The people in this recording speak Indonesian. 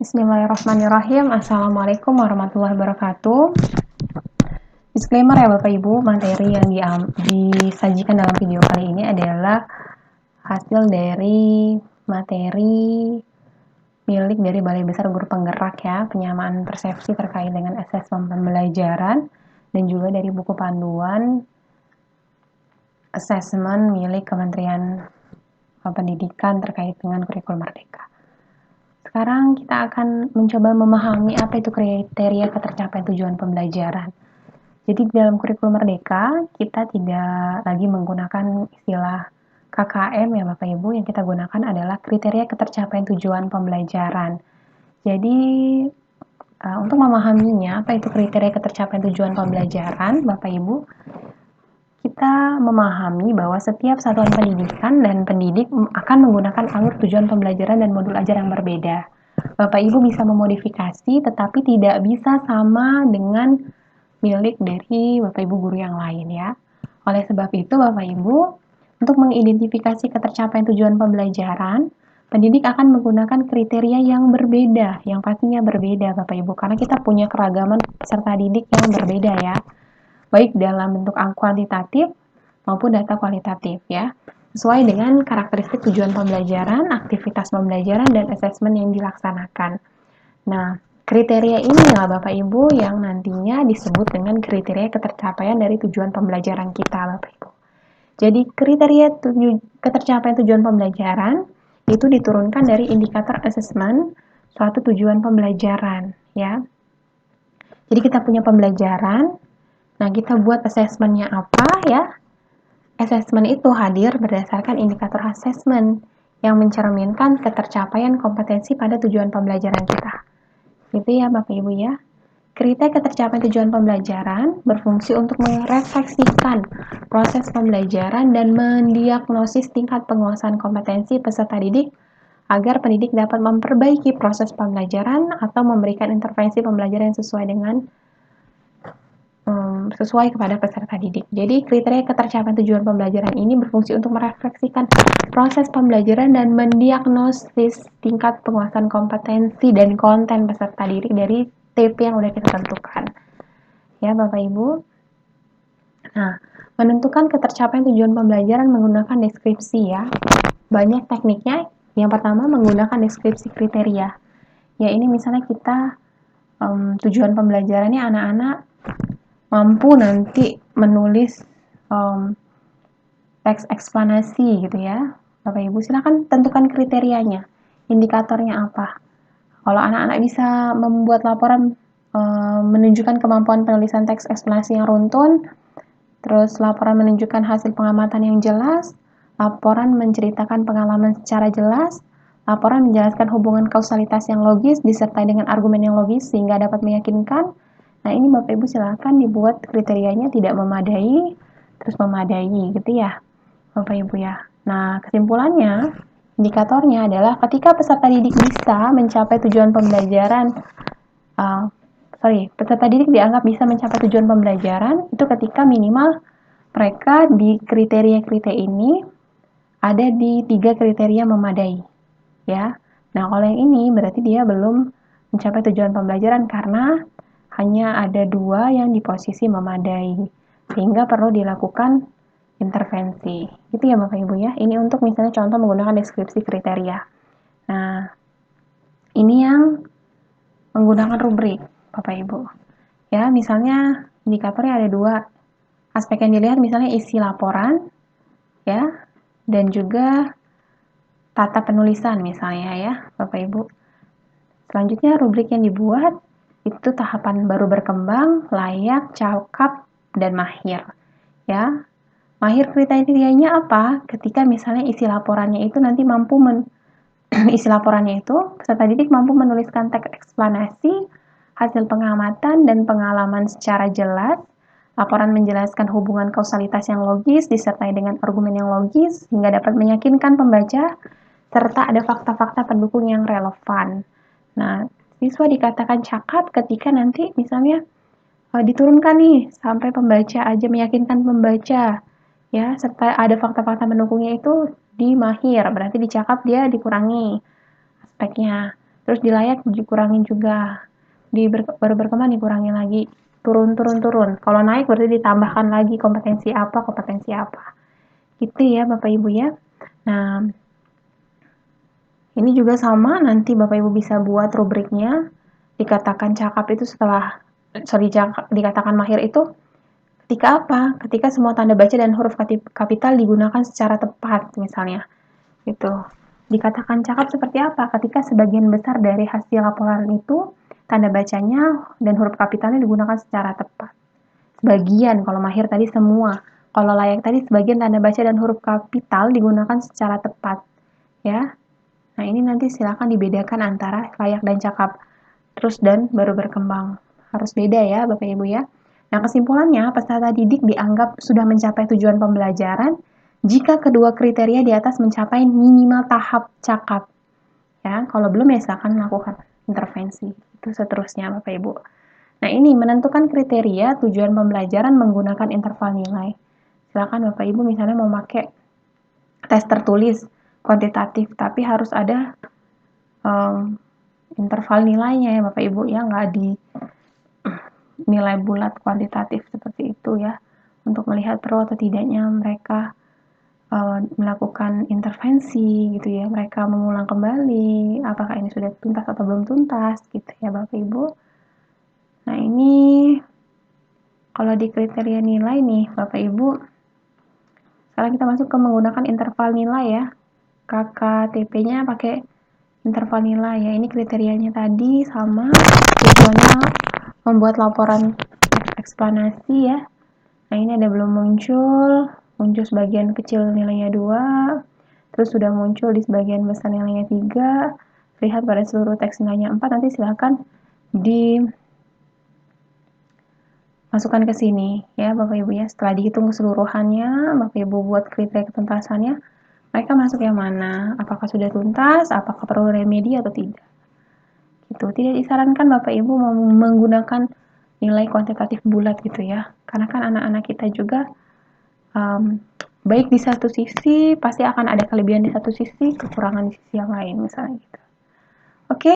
Bismillahirrahmanirrahim. Assalamualaikum warahmatullahi wabarakatuh. Disclaimer ya Bapak Ibu, materi yang disajikan dalam video kali ini adalah hasil dari materi milik dari Balai Besar Guru Penggerak ya, penyamaan persepsi terkait dengan asesmen pembelajaran, dan juga dari buku panduan asesmen milik Kementerian Pendidikan terkait dengan kurikulum Merdeka. Sekarang kita akan mencoba memahami apa itu kriteria ketercapaian tujuan pembelajaran. Jadi di dalam kurikulum Merdeka, kita tidak lagi menggunakan istilah KKM ya Bapak Ibu, yang kita gunakan adalah kriteria ketercapaian tujuan pembelajaran. Jadi untuk memahaminya, apa itu kriteria ketercapaian tujuan pembelajaran, Bapak Ibu, kita memahami bahwa setiap satuan pendidikan dan pendidik akan menggunakan alur tujuan pembelajaran dan modul ajar yang berbeda. Bapak Ibu bisa memodifikasi, tetapi tidak bisa sama dengan milik dari Bapak Ibu guru yang lain ya. Oleh sebab itu Bapak Ibu, untuk mengidentifikasi ketercapaian tujuan pembelajaran, pendidik akan menggunakan kriteria yang berbeda, yang pastinya berbeda Bapak Ibu, karena kita punya keragaman peserta didik yang berbeda ya, baik dalam bentuk kuantitatif maupun data kualitatif ya, sesuai dengan karakteristik tujuan pembelajaran, aktivitas pembelajaran, dan asesmen yang dilaksanakan. Nah, kriteria inilah Bapak Ibu yang nantinya disebut dengan kriteria ketercapaian dari tujuan pembelajaran kita Bapak Ibu. Jadi kriteria ketercapaian tujuan pembelajaran itu diturunkan dari indikator asesmen suatu tujuan pembelajaran ya. Jadi kita punya pembelajaran, nah kita buat asesmennya apa ya. Asesmen itu hadir berdasarkan indikator asesmen yang mencerminkan ketercapaian kompetensi pada tujuan pembelajaran kita. Gitu ya Bapak Ibu ya. Kriteria ketercapaian tujuan pembelajaran berfungsi untuk merefleksikan proses pembelajaran dan mendiagnosis tingkat penguasaan kompetensi peserta didik agar pendidik dapat memperbaiki proses pembelajaran atau memberikan intervensi pembelajaran yang sesuai kepada peserta didik. Jadi kriteria ketercapaian tujuan pembelajaran ini berfungsi untuk merefleksikan proses pembelajaran dan mendiagnosis tingkat penguasaan kompetensi dan konten peserta didik dari TP yang udah kita tentukan. Ya Bapak Ibu. Nah, menentukan ketercapaian tujuan pembelajaran menggunakan deskripsi ya. Banyak tekniknya. Yang pertama menggunakan deskripsi kriteria. Ya ini misalnya kita tujuan pembelajarannya anak-anak mampu nanti menulis teks eksplanasi gitu ya. Bapak Ibu silakan tentukan kriterianya. Indikatornya apa? Kalau anak-anak bisa membuat laporan menunjukkan kemampuan penulisan teks eksplanasi yang runtun, terus laporan menunjukkan hasil pengamatan yang jelas, laporan menceritakan pengalaman secara jelas, laporan menjelaskan hubungan kausalitas yang logis disertai dengan argumen yang logis sehingga dapat meyakinkan. Nah ini Bapak Ibu silakan dibuat kriterianya tidak memadai, terus memadai gitu ya Bapak Ibu ya. Nah kesimpulannya, indikatornya adalah ketika peserta didik bisa mencapai tujuan pembelajaran, peserta didik dianggap bisa mencapai tujuan pembelajaran itu ketika minimal mereka di kriteria-kriteria ini ada di 3 kriteria memadai ya. Nah kalau yang ini berarti dia belum mencapai tujuan pembelajaran karena hanya ada 2 yang di posisi memadai, sehingga perlu dilakukan intervensi. Gitu ya Bapak Ibu ya. Ini untuk misalnya contoh menggunakan deskripsi kriteria. Nah, ini yang menggunakan rubrik Bapak Ibu. Ya, misalnya indikatornya ada 2 aspek yang dilihat, misalnya isi laporan ya, dan juga tata penulisan misalnya ya Bapak Ibu. Selanjutnya rubrik yang dibuat itu tahapan baru berkembang, layak, cakap, dan mahir. Ya, mahir kriterianya apa? Ketika misalnya isi laporannya itu nanti mampu isi laporannya itu peserta didik mampu menuliskan teks eksplanasi, hasil pengamatan dan pengalaman secara jelas. Laporan menjelaskan hubungan kausalitas yang logis disertai dengan argumen yang logis hingga dapat meyakinkan pembaca serta ada fakta-fakta pendukung yang relevan. Nah, siswa dikatakan cakap ketika nanti misalnya diturunkan nih sampai pembaca aja, meyakinkan pembaca ya, serta ada fakta-fakta pendukungnya itu di mahir, berarti di cakap dia dikurangi aspeknya. Terus di layak dikurangin juga. Baru berkembang dikurangin lagi. Turun. Kalau naik berarti ditambahkan lagi kompetensi apa. Gitu ya Bapak Ibu ya. Nah, ini juga sama, nanti Bapak Ibu bisa buat rubriknya. Dikatakan cakap itu dikatakan mahir itu ketika apa? Ketika semua tanda baca dan huruf kapital digunakan secara tepat, misalnya. Gitu. Dikatakan cakap seperti apa? Ketika sebagian besar dari hasil laporan itu tanda bacanya dan huruf kapitalnya digunakan secara tepat. Sebagian, kalau mahir tadi semua. Kalau layak tadi sebagian tanda baca dan huruf kapital digunakan secara tepat. Ya. Nah, ini nanti silakan dibedakan antara layak dan cakap. Terus dan baru berkembang. Harus beda ya, Bapak Ibu ya. Nah, kesimpulannya, peserta didik dianggap sudah mencapai tujuan pembelajaran jika kedua kriteria di atas mencapai minimal tahap cakap. Ya, kalau belum ya silakan melakukan intervensi. Itu seterusnya, Bapak Ibu. Nah, ini menentukan kriteria tujuan pembelajaran menggunakan interval nilai. Silakan Bapak Ibu misalnya mau pakai tes tertulis kuantitatif, tapi harus ada interval nilainya ya Bapak Ibu ya, nggak di nilai bulat kuantitatif seperti itu ya, untuk melihat perlu atau tidaknya mereka melakukan intervensi gitu ya, mereka mengulang kembali apakah ini sudah tuntas atau belum tuntas gitu ya Bapak Ibu. Nah, ini kalau di kriteria nilai nih Bapak Ibu, sekarang kita masuk ke menggunakan interval nilai ya. KKTP-nya pakai interval nilai ya. Ini kriterianya tadi sama, tujuannya membuat laporan eksplanasi ya. Nah, ini ada belum muncul sebagian kecil nilainya 2, terus sudah muncul di sebagian besar nilainya 3, lihat pada seluruh teks nilainya 4, nanti silakan dimasukkan ke sini ya Bapak Ibu ya. Setelah dihitung keseluruhannya, Bapak Ibu buat kriteria ketuntasannya, mereka masuk yang mana? Apakah sudah tuntas? Apakah perlu remedi atau tidak? Gitu. Tidak disarankan Bapak Ibu menggunakan nilai kuantitatif bulat gitu ya. Karena kan anak-anak kita juga baik di satu sisi pasti akan ada kelebihan di satu sisi, kekurangan di sisi yang lain misalnya gitu.